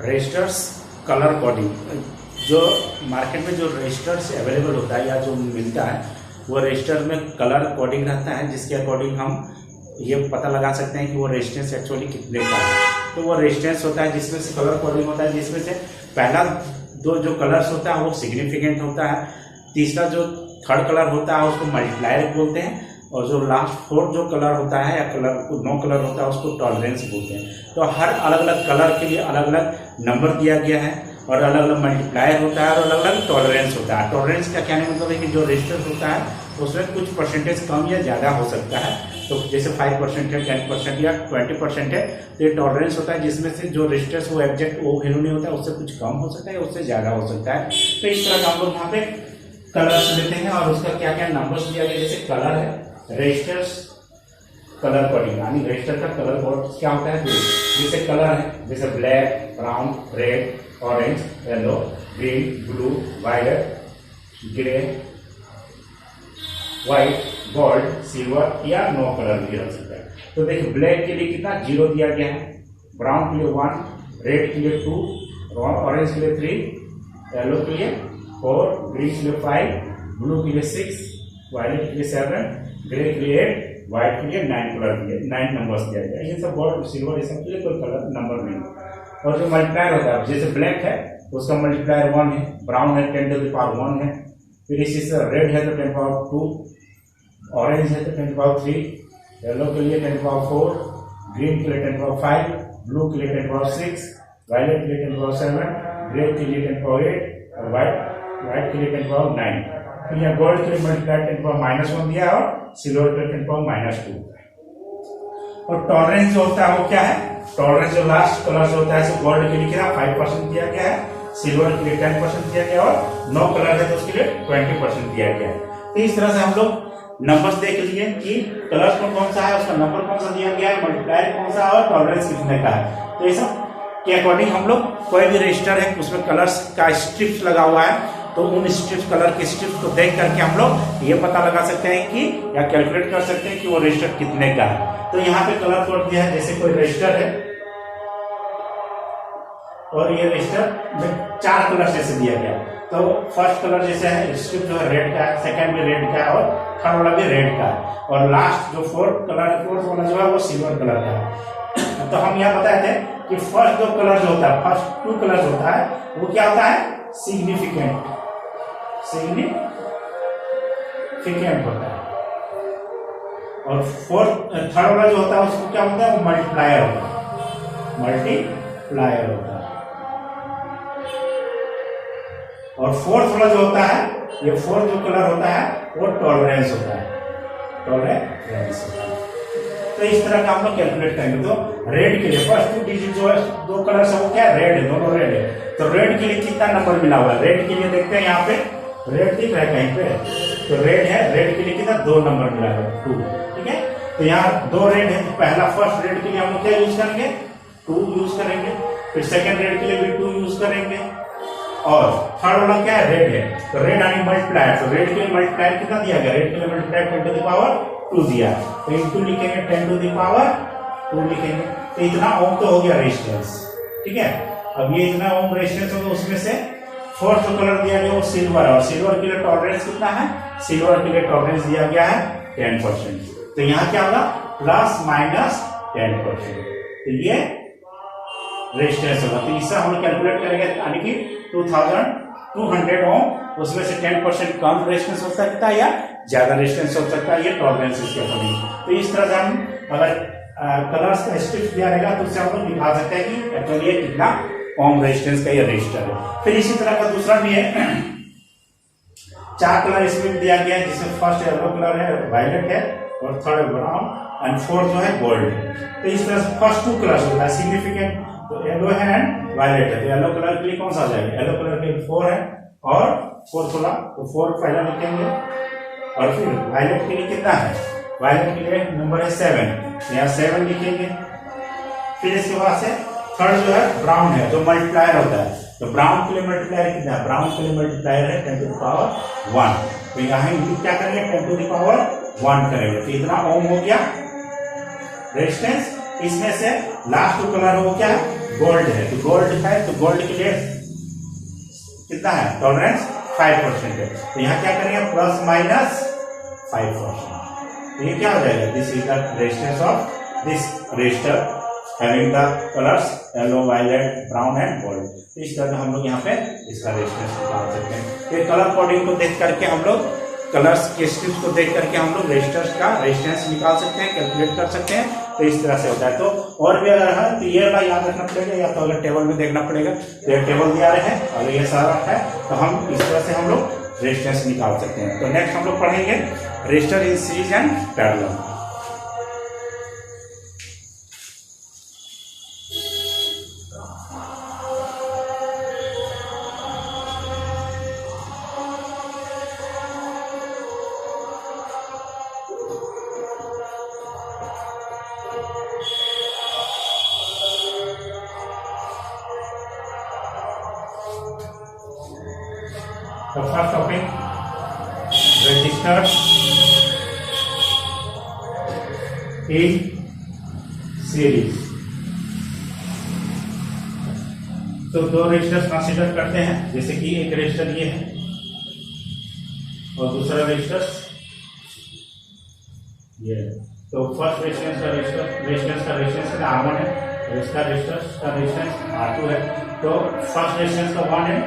Registers colour coding. जो market में जो रजिस्टर्स अवेलेबल होता है या जो मिलता है वो रजिस्टर में कलर कोडिंग रहता है, जिसके अकॉर्डिंग हम ये पता लगा सकते हैं कि वो रेजिस्टेंस एक्चुअली कितने का है। तो वो रेजिस्टेंस होता है जिसमें से कलर कोडिंग होता है, जिसमें से पहला दो जो कलर्स होता है वो सिग्निफिकेंट होता है, तीसरा जो थर्ड कलर होता है उसको मल्टीप्लायर बोलते हैं, और जो लास्ट फोर्थ जो कलर होता है या कलर नो कलर होता है उसको टॉलरेंस बोलते हैं। तो हर अलग अलग कलर के लिए अलग अलग नंबर दिया गया है और अलग अलग मल्टीप्लायर होता है और अलग अलग टॉलरेंस होता है। टॉलरेंस का क्या मतलब है कि जो रेजिस्टेंस होता है उसमें कुछ परसेंटेज कम या ज़्यादा हो सकता है। तो जैसे 5% है, 10% या 20% है, तो ये टॉलरेंस होता है जिसमें से जो रेजिस्टेंस वो एग्जैक्ट वो वैल्यू नहीं होता है, उससे कुछ कम हो सकता है या उससे ज़्यादा हो सकता है। तो इस तरह का हम लोग यहाँ पे कलर्स लेते हैं और उसका क्या क्या नंबर्स दिया गया। जैसे कलर है रजिस्टर्स कलर कोडिंग, यानी रजिस्टर का कलर कोड क्या होता है। जैसे कलर है जैसे black, brown, red, orange, yellow, green, blue, violet, grey, white, gold, silver या नो कलर भी रख सकता है। तो देखिए ब्लैक के लिए कितना 0 दिया गया है, ब्राउन के लिए 1, रेड के लिए 2, ऑरेंज के लिए 3, येलो के लिए 4, ग्रीन के लिए 5, ब्लू के लिए 6, वायलेट के लिए 7, ग्रे के लिए 8, व्हाइट के लिए 9 कलर दिए, 9 नंबर्स दिया गया। ये सब गोल्ड, सिल्वर ये सब के लिए कोई कलर नंबर नहीं। और जो मल्टीप्लायर होता है जैसे ब्लैक है उसका मल्टीप्लायर 1 है, ब्राउन है 10 to the power 1 है, फिर इसी से रेड है तो 10 to the power 2, ऑरेंज है तो 10 to the power 3, येलो के लिए 10 to the power 4, ग्रीन के लिए 10 to the power 5, ब्लू के लिए 10 to the power 6, वायलेट के लिए 10 to the power 7, ग्रे के लिए 10 to the power 8 और व्हाइट के लिए 10 to the power 9। फिर यहाँ गोल्ड के लिए मल्टीप्लायर 10 to the power -1 दिया है और सिल्वर के लिए 10 to the power -2। और टॉलरेंस जो होता है वो क्या है, टॉलरेंस जो लास्ट कलर जो होता है गोल्ड के लिए क्या 5% दिया गया है, सिल्वर के लिए 10% दिया गया और नो कलर है तो उसके लिए 20% दिया गया है। तो इस तरह से हम लोग नंबर्स देख लिए कि कलर कौन सा है, उसका नंबर कौन सा दिया गया है, मल्टीप्लायर कौन सा है और टॉलरेंस कितने का है। तो ये सब के अकॉर्डिंग हम लोग कोई भी रजिस्टर है उसमें कलर्स का स्ट्रिप्स लगा हुआ है तो उन स्ट्रिप्स कलर के स्ट्रिप्स को देख करके हम लोग ये पता लगा सकते हैं कि या कैलकुलेट कर सकते हैं कि वो रजिस्टर कितने का है। तो यहाँ पे कलर कोड दिया है, जैसे कोई रजिस्टर है और ये रजिस्टर में 4 कलर जैसे दिया गया। तो फर्स्ट कलर जैसे है स्ट्रिप जो है रेड का है, सेकंड भी रेड का है और थर्ड वाला भी रेड का है, और लास्ट जो फोर्थ वाला जो है वो सिल्वर कलर का है। तो हम यहाँ बताए थे कि फर्स्ट जो कलर जो होता है, फर्स्ट 2 कलर होता है वो क्या होता है, सिग्निफिकेंट होता है, और थर्ड वाला जो होता है उसको क्या होता है, वो मल्टीप्लायर होता है, और फोर्थ वाला जो होता है, ये फोर्थ जो कलर होता है वो टॉलरेंस होता है, तो इस तरह का हम लोग कैलकुलेट करेंगे। तो रेड के लिए फर्स्ट 2 डिजिट जो है 2 कलर से वो क्या है, रेड है, दोनों रेड है। तो रेड के लिए कितना नंबर मिला हुआ है, रेड के लिए देखते हैं यहाँ पे रेड दिख रहा है कहीं पे, तो रेड है, रेड के लिए कितना 2 नंबर मिला है 2, ठीक है। तो यहाँ 2 रेड है, तो पहला फर्स्ट रेड के लिए हम लोग क्या यूज करेंगे, 2 यूज करेंगे, फिर सेकंड रेड के लिए भी 2 यूज करेंगे, और थर्ड वाला क्या है, रेड है, तो रेड यानी मल्टीप्लायर, तो रेड के लिए मल्टीप्लायर कितना दिया गया, रेड के लिए मल्टीप्लायर 10 to the power 2 दिया, तो इंटू लिखेंगे 10 to the power 2 लिखेंगे। तो इतना ओम तो हो गया रेजिस्टेंस, ठीक है। अब ये इतना ओम रेजिस्टेंस होगा, उसमें से फोर्थ जो कलर दिया गया वो सिल्वर है, और सिल्वर के लिए टॉलरेंस कितना है, सिल्वर के लिए टॉलरेंस दिया गया है 10%। तो यहाँ क्या होगा, ±10%, तो ये रेजिस्टेंस होगा। तो इससे हम लोग कैलकुलेट करेंगे, यानी कि 2200 ओम, उसमें से 10% कम रेजिस्टेंस हो सकता है या ज्यादा रेजिस्टेंस हो सकता है, ये टॉलरेंस इसके अकॉर्डिंग। तो इस तरह से हम अगर कलर्स का स्ट्रिप दिया रहेगा तो उससे हम लोग दिखा सकते हैं कि एक्चुअली ये कितना ओम रेजिस्टेंस का ये रजिस्टर है। फिर इसी तरह का दूसरा भी है, 4 कलर इसमें दिया गया है, जिसमें फर्स्ट येलो कलर है, वायलेट है, और थर्ड ब्राउन एंड फोर्थ जो है गोल्ड। तो इस तरह से फर्स्ट 2 कलर होता है सिग्निफिकेंट, तो येलो है एंड वायलेट है। तो येलो कलर के लिए कौन सा आ जाएगा, येलो कलर के लिए 4 है और फोर्थ वाला, तो 4 पहला लिखेंगे, और फिर वायलेट के लिए कितना है, वायलेट के लिए नंबर है 7, यहाँ 7 लिखेंगे। फिर इसके बाद से थर्ड जो है ब्राउन है, जो मल्टीप्लायर होता है, तो ब्राउन के लिए मल्टीप्लायर कितना है, ब्राउन के लिए मल्टीप्लायर है 10 to the power 1, तो यहाँ क्या करेंगे 10 to the power 1 करेंगे। तो इतना ओम हो गया रेजिस्टेंस। इसमें से लास्ट 2 कलर हो क्या है, गोल्ड है, तो गोल्ड के लिए कितना है टॉलरेंस 5% है, तो यहाँ क्या करेंगे प्लस माइनस 5%। ये क्या हो जाएगा, this is the resistance of this resistor having the colours yellow, violet, brown and gold. इस तरह हम लोग यहाँ पे इसका रेजिस्टेंस निकाल सकते हैं। ये कलर कोडिंग को देख करके हम लोग कलर्स के स्ट्रिप्स को देख करके हम लोग रजिस्टर्स का रेजिस्टेंस निकाल सकते हैं, कैलकुलेट कर सकते हैं। तो इस तरह से होता है। तो और भी अगर है तो ये वाला याद रखना पड़ेगा, या तो अगर टेबल में देखना पड़ेगा तो ये टेबल दिया रहे हैं, अगर ये सारा है तो हम इस तरह से हम लोग रेजिस्टेंस निकाल सकते हैं। तो नेक्स्ट हम लोग पढ़ेंगे register in series and parallel. The first topic, registers in series। तो दो रजिस्टर्स कंसीडर करते हैं, जैसे कि एक रजिस्टर ये है और दूसरा रजिस्टर ये है। तो फर्स्ट रेजिस्टेंस का रेजिस्टेंस का R1 है, इसका रेजिस्टेंस का रेजिस्टेंस R2 है। तो फर्स्ट रेजिस्टेंस का 1 है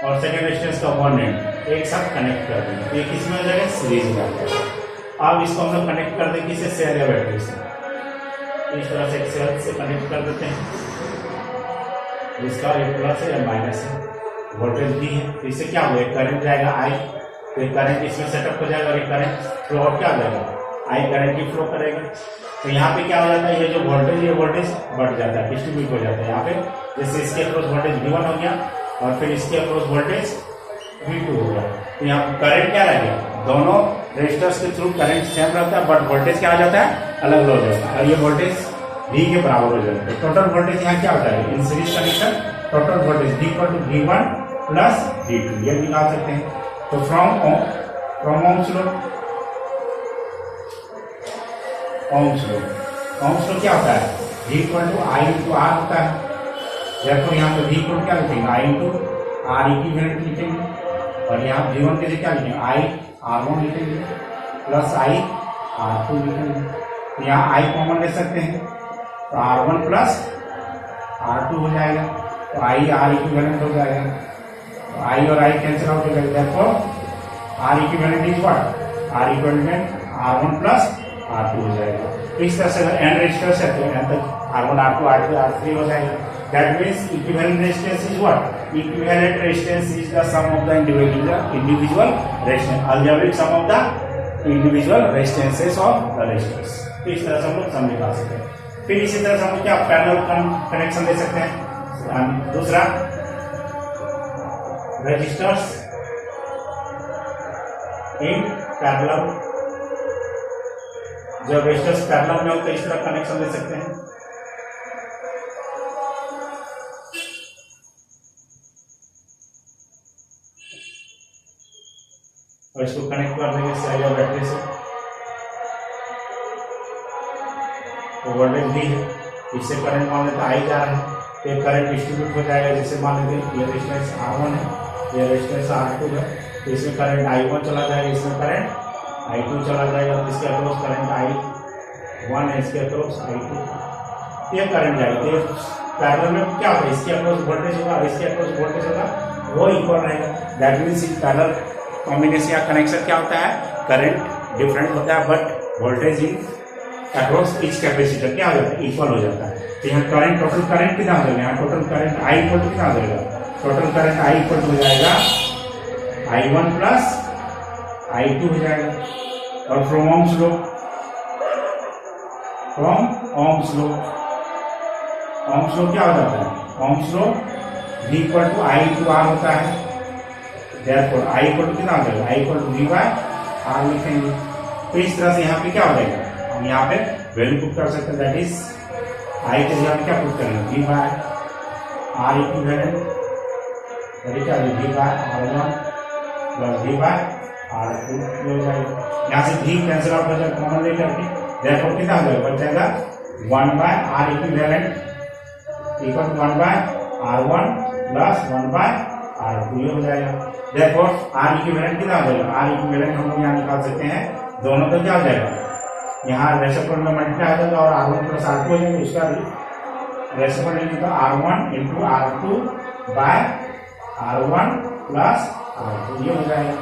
और सेकेंड रेजिस्टेंस का 1 है, एक साथ कनेक्ट कर देंगे। ये किस में हो जाएगा, सीरीज में आ जाएगा। अब इसको हम लोग कनेक्ट कर देंगे किससे, सेल या बैटरी से। इस तरह से सेल से कनेक्ट कर देते हैं, जिसका एक प्लस है या माइनस है, वोल्टेज भी है। तो इससे क्या होगा, एक करंट जाएगा आई, तो एक करंट इसमें सेटअप हो जाएगा और एक करंट फ्लो आउट क्या हो जाएगा, आई करंट की फ्लो करेगा। तो यहाँ पे क्या हो जाता है, ये जो वोल्टेज ये वोल्टेज बढ़ जाता है, डिस्ट्रीब्यूट हो जाता है। यहाँ पे जैसे इसके अक्रॉस वोल्टेज V1 हो गया और फिर इसके अक्रॉस वोल्टेज V2 हो गया। तो यहाँ करंट क्या रह गया, दोनों रेजिस्टर्स के थ्रू करंट सेम रहता है, बट वोल्टेज क्या आ जाता है, अलग हो जाता है, और ये वोल्टेज V के बराबर हो जाता है। टोटल वोल्टेज यहाँ क्या होता है, in series connection total voltage V1 plus V2 ये निकाल सकते हैं। तो फ्रॉम ओम्स लो क्या होता है, V = I × R होता है। तो यहाँ पे V को क्या लिखेंगे, I × R इक्विवेलेंट लिखेंगे, और यहाँ V1 के लिए क्या लिखेंगे, I R1 लिखेंगे प्लस I R2 लिखेंगे। तो यहाँ I कॉमन ले सकते हैं, तो R1 प्लस R2 हो जाएगा, तो I R इक्विवेलेंट हो जाएगा, तो I और I कैंसिल आउट हो जाएगा। therefore R equivalent is what, R equivalent R1 plus R2 हो जाएगा। तो इस तरह से अगर n रेजिस्टर्स है तो n तक R1 R2 R3 R3 हो जाएगा। That means equivalent resistance is what? Equivalent resistance is the sum of the individual resistance, algebraic sum of the individual resistances of the resistors। तो इस तरह से हम लोग सम निकाल सकते हैं। फिर इसी तरह से हम लोग क्या पैरेलल कनेक्शन दे सकते हैं। दूसरा, रेजिस्टर्स इन पैरेलल, जब रेजिस्टर्स पैरेलल में हो तो इस तरह कनेक्शन दे सकते हैं। और इसको कनेक्ट कर देंगे सेल या बैटरी से, तो वोल्टेज भी है, इससे करंट मान लेते I जा रहा है, तो करंट डिस्ट्रीब्यूट हो जाएगा। जैसे मान लेते ये रेजिस्टेंस R1 है, ये रेजिस्टेंस R2 है, तो इसमें करंट I1 चला जाएगा, इसमें करंट I2 चला जाएगा, तो इसके अक्रॉस करंट I1 है, इसके अक्रॉस I2, ये करंट जाएगा। तो पैरेलल में क्या होगा, इसके अक्रॉस वोल्टेज होगा और इसके अक्रॉस वोल्टेज होगा, वो इक्वल रहेगा। That means in parallel combination या कनेक्शन क्या होता है, करंट डिफरेंट होता है but voltage in across each capacitor क्या हो जाता है, इक्वल हो जाता है। तो यहाँ करंट टोटल करंट कितना हो जाएगा, यहाँ total current I equal to कितना हो जाएगा, total current I equal to हो जाएगा I1 प्लस I2 हो जाएगा। और फ्रॉम ओम्स लो क्या हो जाता है, Ohm's law V equal to I × R होता है। therefore I इक्वल टू कितना हो जाएगा, I इक्वल टू V/R लिखेंगे। तो इस तरह से यहाँ पे क्या हो जाएगा, हम यहाँ पे वैल्यू पुट कर सकते हैं, दैट इज I के जगह क्या पुट करेंगे, V/R इक्विवेलेंट, क्या V/R1 प्लस V/R2 हो जाएगा। यहाँ से V कैंसिल आउट हो जाएगा कॉमन ले करके, therefore कितना हो जाएगा, बच जाएगा 1/R equivalent equal to 1/R1 plus 1/R2 ये हो जाएगा। देखो R इक्विवेलेंट कितना हो जाएगा, R इक्विवेलेंट हम लोग यहाँ निकाल सकते हैं, दोनों का क्या हो जाएगा, यहाँ रेसिप्रोकल में मल्टीप्लाई हो जाएगा और R1 प्लस R2 हो जाएगा, उसका रेसिप्रोकल लेंगे तो R1 into R2 bye R1 plus R2 ये हो जाएगा।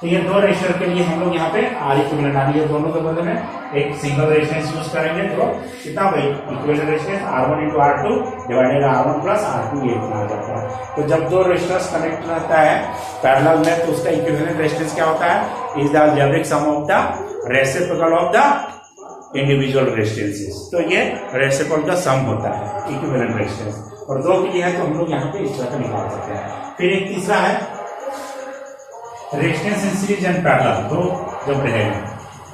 तो ये दो रेजिस्टर के लिए हम लोग यहाँ पे R इक्विवेलेंट आ ये दोनों के बदले में एक सिंगल रेजिस्टेंस यूज करेंगे तो कितना भाई equivalent resistance R1 into R2 divided R1 plus R2 ये इतना आ जाता है। तो जब दो रेजिस्टर्स कनेक्ट रहता है पैरेलल में तो उसका इक्विवेलेंट रेजिस्टेंस क्या होता है, is the algebraic sum of the reciprocal of the individual resistances. तो ये रेसिप्रोकल का सम होता है इक्विवेलेंट रेजिस्टेंस, और दो के लिए है तो हम लोग यहाँ पे इस तरह का निकाल सकते हैं। फिर एक तीसरा है resistance in series and parallel, दो जब रहेगा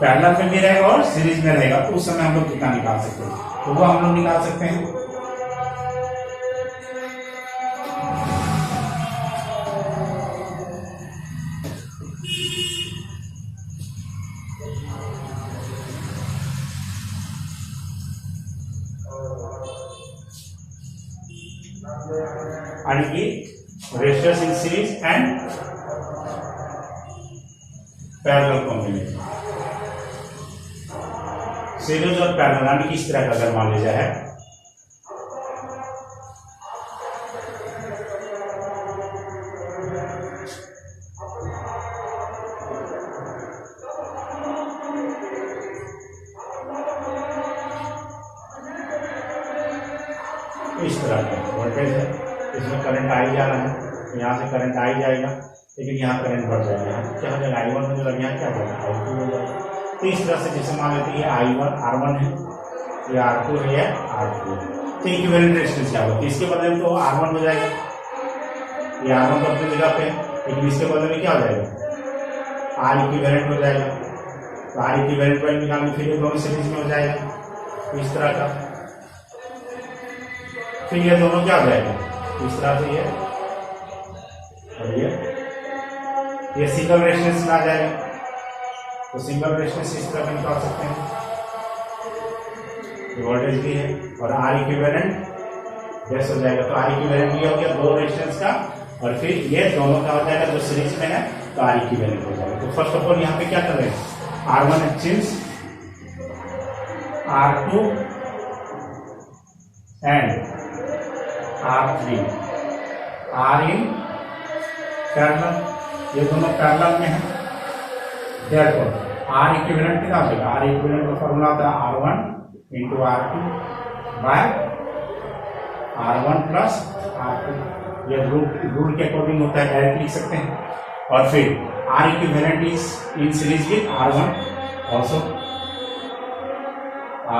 पैरेलल में भी रहेगा और सीरीज में रहेगा तो उस समय हम लोग कितना निकाल सकते हैं, तो वो हम लोग निकाल सकते हैं। and resistors in series and parallel combination। Series और पैरेलल यानी किस तरह का अगर मान लीजिए है इस तरह का वोल्टेज है, इसमें करंट आई जा रहा है, यहाँ से करंट आई जाएगा लेकिन यहाँ करंट बढ़ जाएगा, यहाँ क्या हो जाएगा I1 में लग यहाँ क्या हो जाएगा I2 हो जाएगा। तो इस तरह से जैसे मान लेते हैं ये I1 R1 है, ये R2 है, ये R2 है, तो इक्विवेलेंट रेजिस्टेंस क्या होगा, इसके बदले में तो R1 हो जाएगा, ये R1 तो अपनी जगह पे, लेकिन इसके बदले में क्या हो जाएगा R इक्विवेलेंट हो जाएगा। तो R इक्विवेलेंट वैल्यू निकालने फिर दोनों सीरीज में हो जाएगा इस तरह का, फिर ये दोनों क्या हो जाएगा इस तरह से ये और ये सिंगल रेजिस्टेंस में आ जाएगा। तो सिंगल रेजिस्टेंस इस तरह निकाल सकते हैं, वोल्टेज भी है और R इक्विवेलेंट जैसे हो जाएगा। तो R इक्विवेलेंट ये हो गया दो रेजिस्टेंस का, और फिर ये दोनों का हो जाएगा जो सीरीज में है तो R इक्विवेलेंट हो जाएगा। तो फर्स्ट ऑफ ऑल यहाँ पे क्या कर रहे हैं R1 exchange R2 and R3 R in parallel, ये दोनों पैरेलल में है। देखो R इक्विवेलेंट कितना हो जाएगा, R इक्विवेलेंट का फॉर्मूला होता है R1 into R2 bye R1 plus R2, ये रूल के अकॉर्डिंग होता है, डायरेक्ट लिख सकते हैं। और फिर R equivalent is in series with R1 also,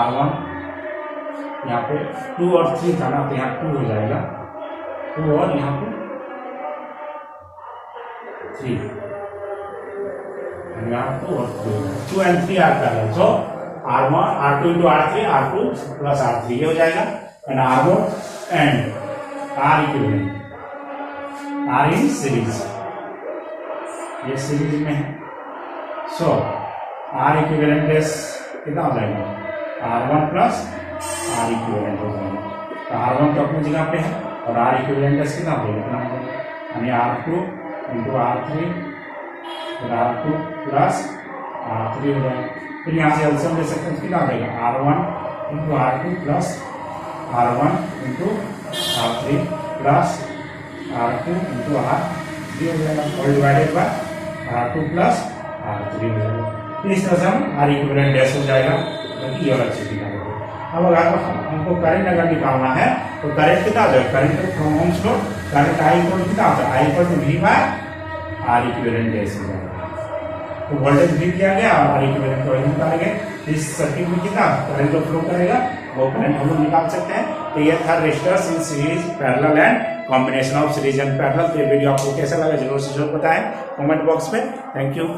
R1 यहाँ पे 2 और 3 था ना तो यहाँ 2 हो जाएगा, 2 और यहाँ पे 3, यहाँ 2 और 2 and 3 are parallel. So R1 R2 into R3 R2 plus R3 ये हो जाएगा, and R1 and R equivalent R in series, ये सीरीज में है। सो R इक्विवेलेंट कितना हो जाएगा R1 प्लस R इक्विवेलेंट हो जाएगा। तो R1 तो अपनी जगह पे है और R इक्विवेलेंट कितना हो जाएगा, यानी R2 इंटू R3 फिर R2 प्लस R3 हो जाएगा। फिर यहाँ से एलसीएम ले सकते हैं, कितना हो जाएगा R1 into R2 plus R1 into R3 plus R2 into R3 हो जाएगा, और divided by R2 plus R3 हो जाएगा। इस तरह से हम R इक्विवेलेंट डैश हो जाएगा, ये वाला चीज निकालेंगे। अब अगर हमको करंट अगर निकालना है तो करंट कितना हो जाएगा, current from Ohm's law current I equal कितना होता है, I equal to V by R equivalent dash हो जाएगा। तो वोल्टेज भी किया गया और R इक्विवेलेंट को निकालेंगे। इस सर्किट में कितना करंट जो फ्लो करेगा वो करंट हम लोग निकाल सकते हैं। तो ये था resistors in series parallel and combination of series and parallel. तो ये वीडियो आपको कैसा लगा जरूर से जरूर बताएं कमेंट बॉक्स में। Thank you.